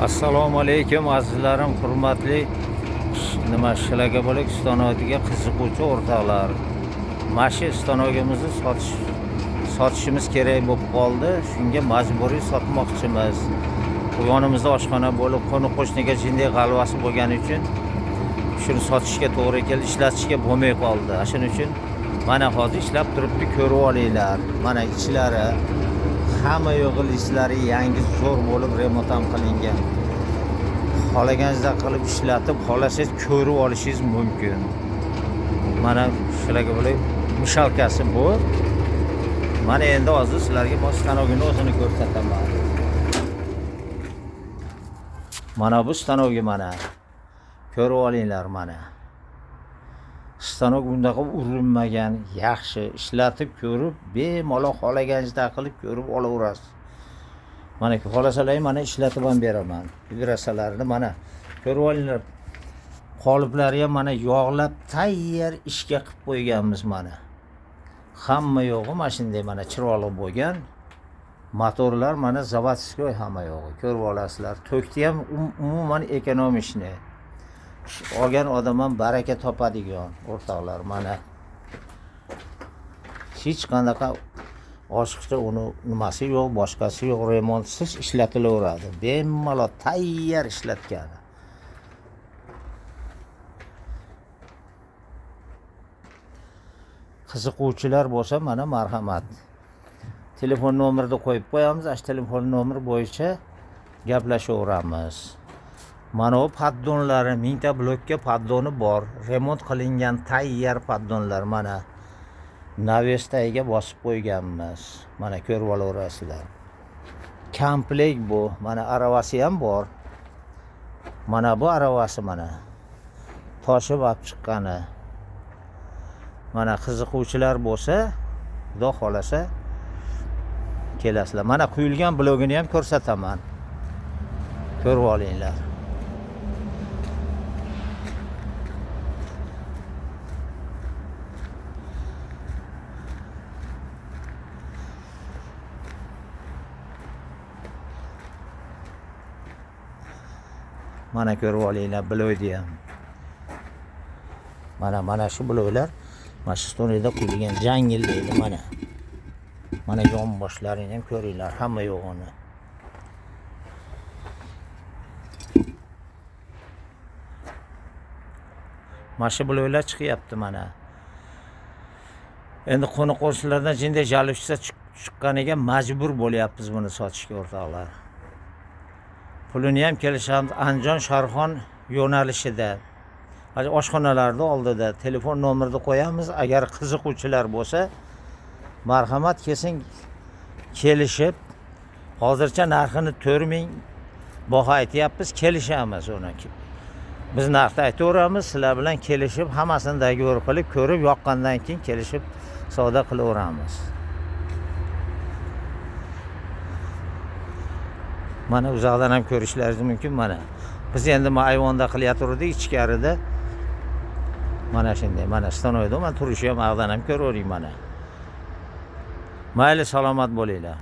Assalomu alaykum azizlarim, hurmatli shularga bo'lak stanog'iga qiziquvchi o'rtoqlar. Mana shu stanogimizni sotishimiz kerak bo'lib qoldi. Shunga majburiy sotmoqchimiz. Bu yonimizda oshxona bo'lib, qo'ni-qo'shniga jinday g'alvasi bo'lgani uchun shuni sotishga to'g'ri keldi, ishlatishga bo'lmay qoldi. Shuning uchun mana hozir ishlab turibdi, ko'rib olinglar. Mana ichlari hamma yog'ilishlar yangi zo'r bo'lib remont ham qilingan. Xohlaganingizda qilib ishlatib, xohlasangiz ko'rib olishingiz mumkin. Mana shularga bo'lib mishalkasi bu. Mana endi hozir sizlarga bu stanogini o'zini ko'rsataman. Mana bu stanogi mana. Ko'rib olinglar mana. Stanog bundaqa urilmagan, yaxshi ishlatib ko'rib, bemalol xohlaganingizda qilib ko'rib olaverasiz. Mana xohlasalar mana ishlatib ham beraman. Vibrasiyalarini mana ko'rib olinglar. Qoliplari ham mana yog'lab tayyor ishga qilib qo'yganmiz mana. Hamma yog'i mana shunday mana chiroyli bo'lgan. Motorlar mana zavodskoy hamma yog'i. Ko'rib olasizlar. To'kdi ham umuman ekonomishni. Olgan odam ham baraka topadigan o'rtoqlar mana. Hech qanaqa oshiqcha uni nimasi yo'q, boshqasi yo'q, remontsiz ishlatilaveradi. Bemalol tayyor ishlatgan. Qiziquvchilar bo'lsa mana marhamat. Telefon nomerini qo'yib qo'yamiz. Ash telefon nomeri bo'yicha gaplashaveramiz. Mana bu paddonlari, mingta blokka paddoni bor. Remont qilingan tayyor paddonlar mana. Navestaga bosib qo'yganmiz. Mana ko'rib olaverasizlar. Komplekt bu. Mana aravasi ham bor. Mana bu aravasi mana. Toshib olib chiqqani. Mana qiziquvchilar bo'lsa, Xudo xolasa kelasizlar. Mana quyilgan blogini ham ko'rsataman. Ko'rib olinglar. Mana ko'rib olinglar blogni ham. Mana shu bloglar mana shu stonida quyilgan jangil deydi mana. Mana yon boshlarini ham ko'ringlar, hamma yo'g'ini. Mana shu bloglar chiqyapti mana. Endi qo'ni-qo'shnilardan jinday jalbchisa chiqqaniga majbur bo'lyapmiz buni sotishga o'rtoqlar. Pulini ham kelishamiz Andijon Sharxon yo'nalishida. Oshxonalarda oldida telefon nomerini qo'yamiz. Agar qiziquvchilar bo'lsa, marhamat kelsin kelishib, hozircha narxini 4000 baho aytyapmiz, kelishamiz uni. Biz narxni aytaveramiz, sizlar bilan kelishib, hammasini dogovor qilib, ko'rib yoqqandan keyin kelishib savdo qilaveramiz. Mana uzoqdan ham ko'rishlaringiz mumkin mana. Biz endi ayvonda qilyaptirdik ichkarida. Mana shunday, mana stanoyda men turishi ham ag'dan ham ko'ravering mana. Mayli, salomat bo'linglar.